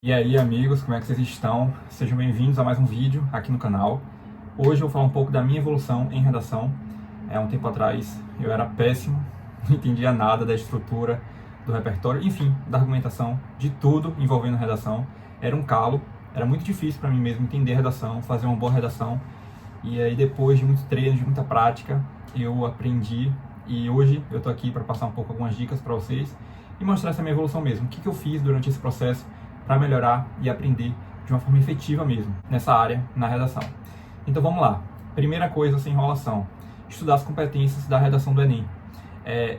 E aí, amigos, como é que vocês estão? Sejam bem-vindos a mais um vídeo aqui no canal. Hoje eu vou falar um pouco da minha evolução em redação. Um tempo atrás eu era péssimo, não entendia nada da estrutura, do repertório, enfim, da argumentação, de tudo envolvendo redação. Era um calo, era muito difícil para mim mesmo entender redação, fazer uma boa redação. E aí, depois de muito treino, de muita prática, eu aprendi. E hoje eu tô aqui para passar um pouco algumas dicas para vocês e mostrar essa minha evolução mesmo. O que eu fiz durante esse processo para melhorar e aprender de uma forma efetiva mesmo, nessa área, na redação. Então vamos lá. Primeira coisa, sem enrolação, estudar as competências da redação do Enem.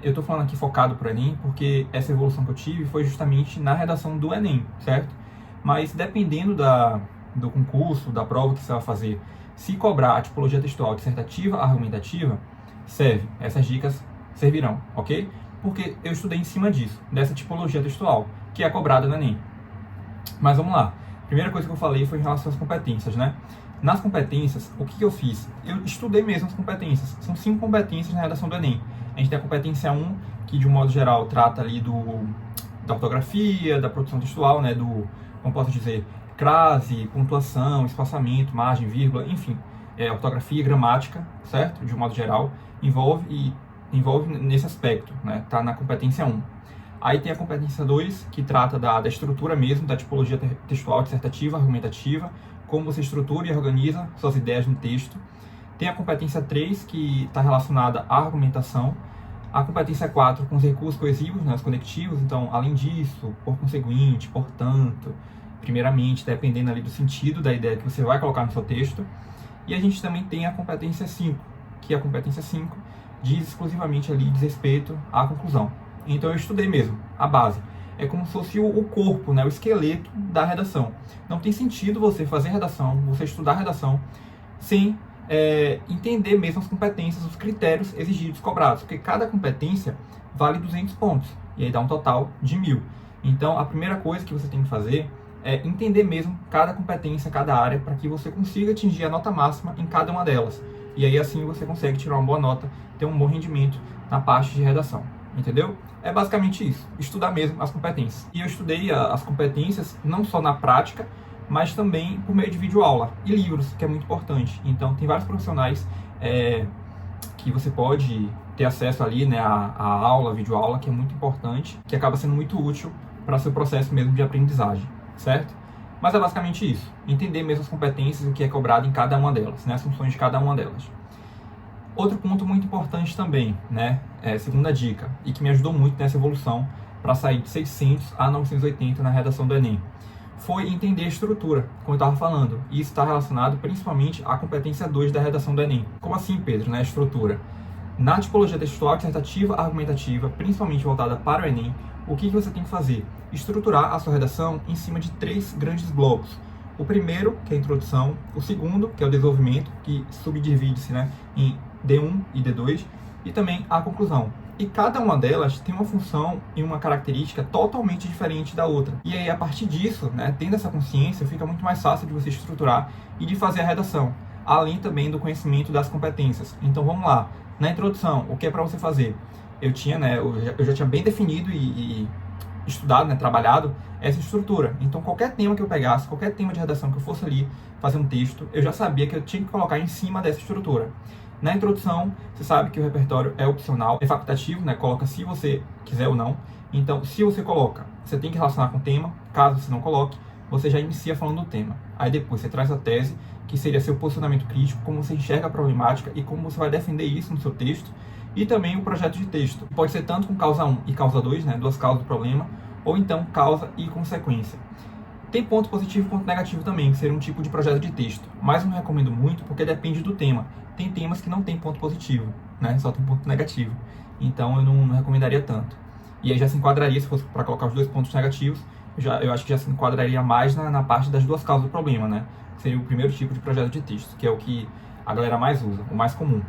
Eu estou falando aqui focado para o Enem, porque essa evolução que eu tive foi justamente na redação do Enem, certo? Mas dependendo do concurso, da prova que você vai fazer, se cobrar a tipologia textual dissertativa, argumentativa, serve. Essas dicas servirão, ok? Porque eu estudei em cima disso, dessa tipologia textual, que é cobrada no Enem. Mas vamos lá. Primeira coisa que eu falei foi em relação às competências, né? Nas competências, o que eu fiz? Eu estudei mesmo as competências. São 5 competências na redação do Enem. A gente tem a competência 1, que de um modo geral trata ali da ortografia, da produção textual, né? Como posso dizer, crase, pontuação, espaçamento, margem, vírgula, enfim. Ortografia e gramática, certo? De um modo geral, envolve nesse aspecto, né? Tá na competência 1. Aí tem a competência 2, que trata da estrutura mesmo, da tipologia textual, dissertativa, argumentativa, como você estrutura e organiza suas ideias no texto. Tem a competência 3, que está relacionada à argumentação. A competência 4, com os recursos coesivos, né, os conectivos. Então, além disso, por conseguinte, portanto, primeiramente, dependendo ali do sentido da ideia que você vai colocar no seu texto. E a gente também tem a competência 5, que a competência 5 diz exclusivamente ali diz respeito à conclusão. Então eu estudei mesmo, a base. É como se fosse o corpo, né, o esqueleto da redação. Não tem sentido você fazer redação, você estudar redação, sem entender mesmo as competências, os critérios exigidos, cobrados. Porque cada competência vale 200 pontos, e aí dá um total de 1000. Então a primeira coisa que você tem que fazer é entender mesmo cada competência, cada área, para que você consiga atingir a nota máxima em cada uma delas. E aí assim você consegue tirar uma boa nota, ter um bom rendimento na parte de redação. Entendeu? É basicamente isso, estudar mesmo as competências. E eu estudei as competências não só na prática, mas também por meio de videoaula e livros, que é muito importante. Então tem vários profissionais que você pode ter acesso ali, né, a aula, a videoaula, que é muito importante, que acaba sendo muito útil para o seu processo mesmo de aprendizagem, certo? Mas é basicamente isso, entender mesmo as competências e o que é cobrado em cada uma delas, né, as funções de cada uma delas. Outro ponto muito importante também, né, segunda dica, e que me ajudou muito nessa evolução para sair de 600 a 980 na redação do Enem, foi entender a estrutura, como eu estava falando. E isso está relacionado principalmente à competência 2 da redação do Enem. Como assim, Pedro, né, estrutura? Na tipologia textual, dissertativa, argumentativa, principalmente voltada para o Enem, o que você tem que fazer? Estruturar a sua redação em cima de 3 grandes blocos. O primeiro, que é a introdução, o segundo, que é o desenvolvimento, que subdivide-se, né, em D1 e D2, e também a conclusão. E cada uma delas tem uma função e uma característica totalmente diferente da outra. E aí, a partir disso, né, tendo essa consciência, fica muito mais fácil de você estruturar e de fazer a redação, além também do conhecimento das competências. Então vamos lá. Na introdução, o que é para você fazer? Eu já tinha bem definido e estudado, né, trabalhado essa estrutura. Então qualquer tema que eu pegasse, qualquer tema de redação que eu fosse ali fazer um texto, eu já sabia que eu tinha que colocar em cima dessa estrutura. Na introdução, você sabe que o repertório é opcional, é facultativo, né? Coloca se você quiser ou não. Então, se você coloca, você tem que relacionar com o tema. Caso você não coloque, você já inicia falando do tema. Aí depois você traz a tese, que seria seu posicionamento crítico, como você enxerga a problemática e como você vai defender isso no seu texto. E também o projeto de texto. Pode ser tanto com causa 1 e causa 2, né? 2 causas do problema, ou então causa e consequência. Tem ponto positivo e ponto negativo também, que seria um tipo de projeto de texto. Mas não recomendo muito porque depende do tema. Tem temas que não tem ponto positivo, né? Só tem ponto negativo. Então eu não recomendaria tanto. E aí já se enquadraria, se fosse para colocar os 2 pontos negativos, eu acho que já se enquadraria mais na parte das 2 causas do problema, né? Que seria o primeiro tipo de projeto de texto, que é o que a galera mais usa, o mais comum.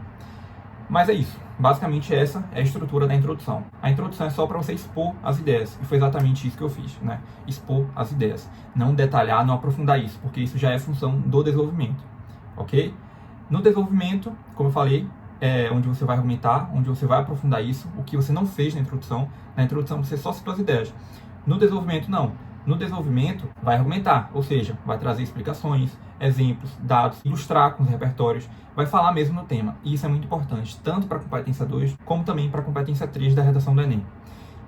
Mas é isso. Basicamente essa é a estrutura da introdução. A introdução é só para você expor as ideias. E foi exatamente isso que eu fiz, né? Expor as ideias. Não detalhar, não aprofundar isso, porque isso já é função do desenvolvimento. Ok? No desenvolvimento, como eu falei, é onde você vai argumentar, onde você vai aprofundar isso, o que você não fez na introdução. Na introdução você só citou as ideias. No desenvolvimento, não. No desenvolvimento, vai argumentar, ou seja, vai trazer explicações, exemplos, dados, ilustrar com os repertórios, vai falar mesmo no tema. E isso é muito importante, tanto para a competência 2, como também para a competência 3 da redação do Enem.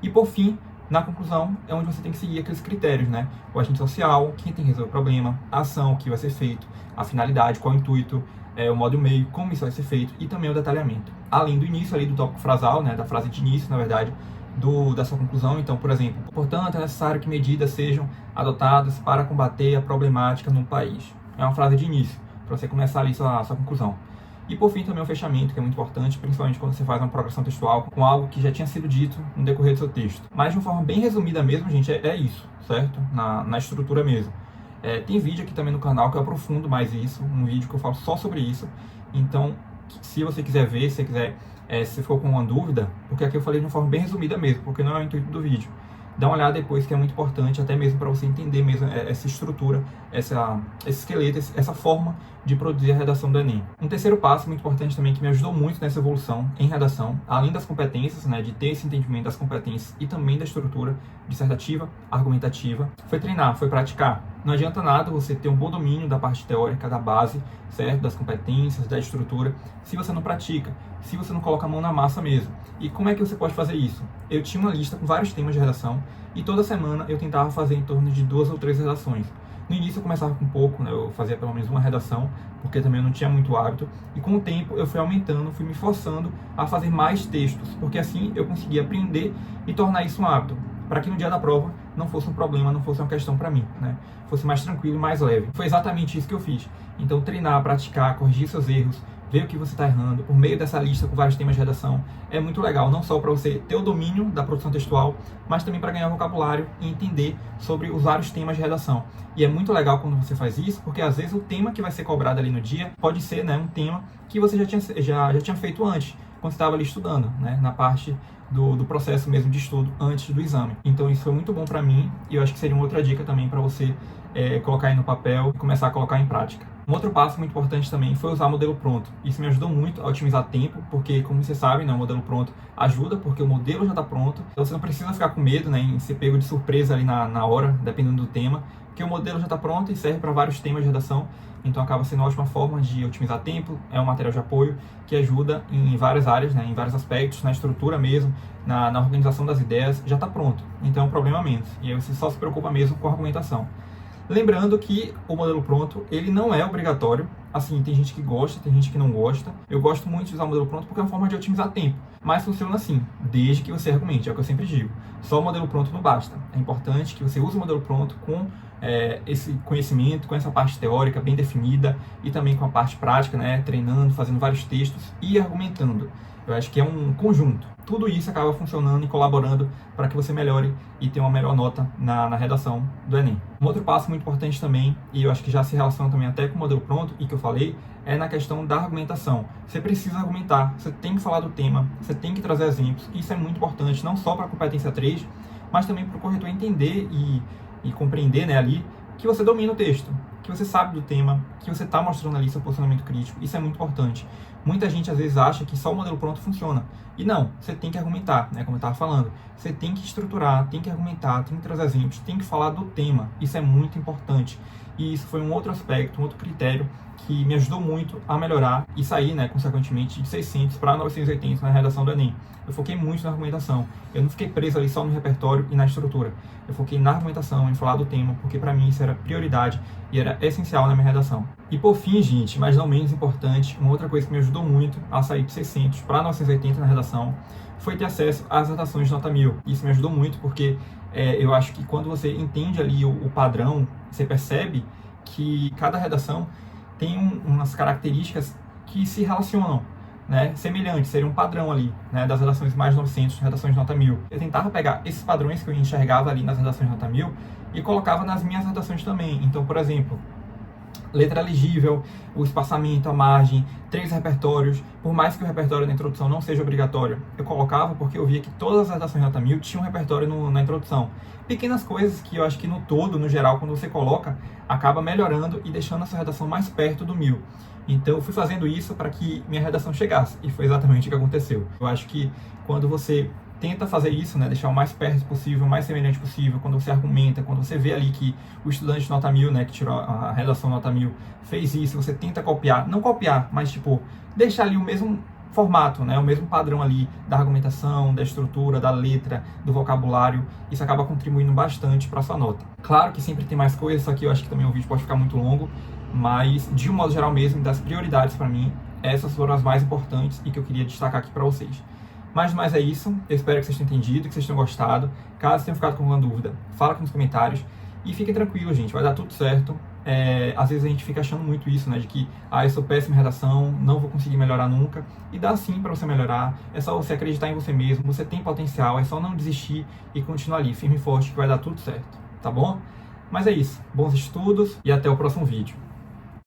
E por fim, na conclusão, é onde você tem que seguir aqueles critérios, né? O agente social, quem tem que resolver o problema, a ação, o que vai ser feito, a finalidade, qual o intuito, o modo e o meio, como isso vai ser feito e também o detalhamento. Além do início ali do tópico frasal, né? Da frase de início, na verdade, da sua conclusão. Então, por exemplo, portanto, é necessário que medidas sejam adotadas para combater a problemática no país. É uma frase de início, para você começar ali sua conclusão. E por fim também o fechamento, que é muito importante, principalmente quando você faz uma progressão textual com algo que já tinha sido dito no decorrer do seu texto. Mas de uma forma bem resumida mesmo, gente, é isso, certo? Na estrutura mesmo. Tem vídeo aqui também no canal que eu aprofundo mais isso, um vídeo que eu falo só sobre isso. Então, se você quiser ver, se você quiser, se for com uma dúvida, porque aqui eu falei de uma forma bem resumida mesmo, porque não é o intuito do vídeo. Dá uma olhada depois, que é muito importante, até mesmo para você entender mesmo essa estrutura, esse esqueleto, essa forma de produzir a redação do Enem. Um terceiro passo muito importante também, que me ajudou muito nessa evolução em redação, além das competências, né, de ter esse entendimento das competências e também da estrutura dissertativa, argumentativa, foi treinar, foi praticar. Não adianta nada você ter um bom domínio da parte teórica, da base, certo? Das competências, da estrutura, se você não pratica, se você não coloca a mão na massa mesmo. E como é que você pode fazer isso? Eu tinha uma lista com vários temas de redação e toda semana eu tentava fazer em torno de 2 ou 3 redações. No início eu começava com pouco, né? Eu fazia pelo menos uma redação, porque também eu não tinha muito hábito. E com o tempo eu fui aumentando, fui me forçando a fazer mais textos, porque assim eu conseguia aprender e tornar isso um hábito, para que no dia da prova não fosse um problema, não fosse uma questão para mim, né? Fosse mais tranquilo, mais leve. Foi exatamente isso que eu fiz. Então treinar, praticar, corrigir seus erros, ver o que você está errando, por meio dessa lista com vários temas de redação, é muito legal, não só para você ter o domínio da produção textual, mas também para ganhar vocabulário e entender sobre os vários temas de redação. E é muito legal quando você faz isso, porque às vezes o tema que vai ser cobrado ali no dia pode ser, né, um tema que você já tinha feito antes, quando você estava ali estudando, né, na parte do processo mesmo de estudo antes do exame. Então isso foi muito bom para mim e eu acho que seria uma outra dica também para você colocar aí no papel e começar a colocar em prática. Um outro passo muito importante também foi usar o modelo pronto. Isso me ajudou muito a otimizar tempo, porque, como vocês sabem, né, o modelo pronto ajuda, porque o modelo já está pronto. Então você não precisa ficar com medo, né, em ser pego de surpresa ali na hora, dependendo do tema, porque o modelo já está pronto e serve para vários temas de redação. Então acaba sendo uma ótima forma de otimizar tempo, é um material de apoio que ajuda em várias áreas, né, em vários aspectos, na estrutura mesmo, na organização das ideias, já está pronto. Então é um problema menos. E aí você só se preocupa mesmo com a argumentação. Lembrando que o modelo pronto, ele não é obrigatório. Assim, tem gente que gosta, tem gente que não gosta. Eu gosto muito de usar o modelo pronto porque é uma forma de otimizar tempo. Mas funciona assim, desde que você argumente, é o que eu sempre digo. Só o modelo pronto não basta. É importante que você use o modelo pronto com esse conhecimento, com essa parte teórica bem definida e também com a parte prática, né, treinando, fazendo vários textos e argumentando. Eu acho que é um conjunto. Tudo isso acaba funcionando e colaborando para que você melhore e tenha uma melhor nota na redação do Enem. Um outro passo muito importante também, e eu acho que já se relaciona também até com o modelo pronto, e que eu falei, é na questão da argumentação. Você precisa argumentar, você tem que falar do tema, você tem que trazer exemplos. Isso é muito importante, não só para a competência 3, mas também para o corretor entender e compreender, né, ali, que você domina o texto, que você sabe do tema, que você está mostrando ali seu posicionamento crítico. Isso é muito importante. Muita gente às vezes acha que só o modelo pronto funciona. E não, você tem que argumentar, né, como eu estava falando. Você tem que estruturar, tem que argumentar, tem que trazer exemplos, tem que falar do tema. Isso é muito importante. E isso foi um outro aspecto, um outro critério que me ajudou muito a melhorar e sair, né, consequentemente, de 600 para 980 na redação do Enem. Eu foquei muito na argumentação. Eu não fiquei preso ali só no repertório e na estrutura. Eu foquei na argumentação, em falar do tema, porque para mim isso era prioridade e era essencial na minha redação. E por fim, gente, mas não menos importante, uma outra coisa que me ajudou muito a sair de 600 para 980 na redação foi ter acesso às redações de nota 1000. Isso me ajudou muito porque eu acho que quando você entende ali o padrão, você percebe que cada redação tem umas características que se relacionam, né, semelhantes, seria um padrão ali, né, das redações mais 900, redações de nota 1000. Eu tentava pegar esses padrões que eu enxergava ali nas redações de nota 1000 e colocava nas minhas redações também. Então, por exemplo, letra legível, o espaçamento, a margem, 3 repertórios, por mais que o repertório na introdução não seja obrigatório, eu colocava porque eu via que todas as redações de nota 1000 tinham um repertório na introdução. Pequenas coisas que eu acho que no todo, no geral, quando você coloca, acaba melhorando e deixando essa redação mais perto do 1000. Então eu fui fazendo isso para que minha redação chegasse, e foi exatamente o que aconteceu. Eu acho que quando você tenta fazer isso, né, deixar o mais perto possível, o mais semelhante possível, quando você argumenta, quando você vê ali que o estudante nota 1000, né, que tirou a redação nota 1000, fez isso, você tenta copiar, não copiar, mas tipo, deixar ali o mesmo formato, né, o mesmo padrão ali da argumentação, da estrutura, da letra, do vocabulário, isso acaba contribuindo bastante para a sua nota. Claro que sempre tem mais coisas, só que eu acho que também o vídeo pode ficar muito longo, mas de um modo geral mesmo, das prioridades para mim, essas foram as mais importantes e que eu queria destacar aqui para vocês. Mas é isso, eu espero que vocês tenham entendido, que vocês tenham gostado. Caso tenham ficado com alguma dúvida, fala aqui nos comentários. E fiquem tranquilos, gente, vai dar tudo certo. Às vezes a gente fica achando muito isso, né, de que eu sou péssimo em redação, não vou conseguir melhorar nunca. E dá sim para você melhorar, é só você acreditar em você mesmo, você tem potencial, é só não desistir e continuar ali, firme e forte, que vai dar tudo certo, tá bom? Mas é isso, bons estudos e até o próximo vídeo.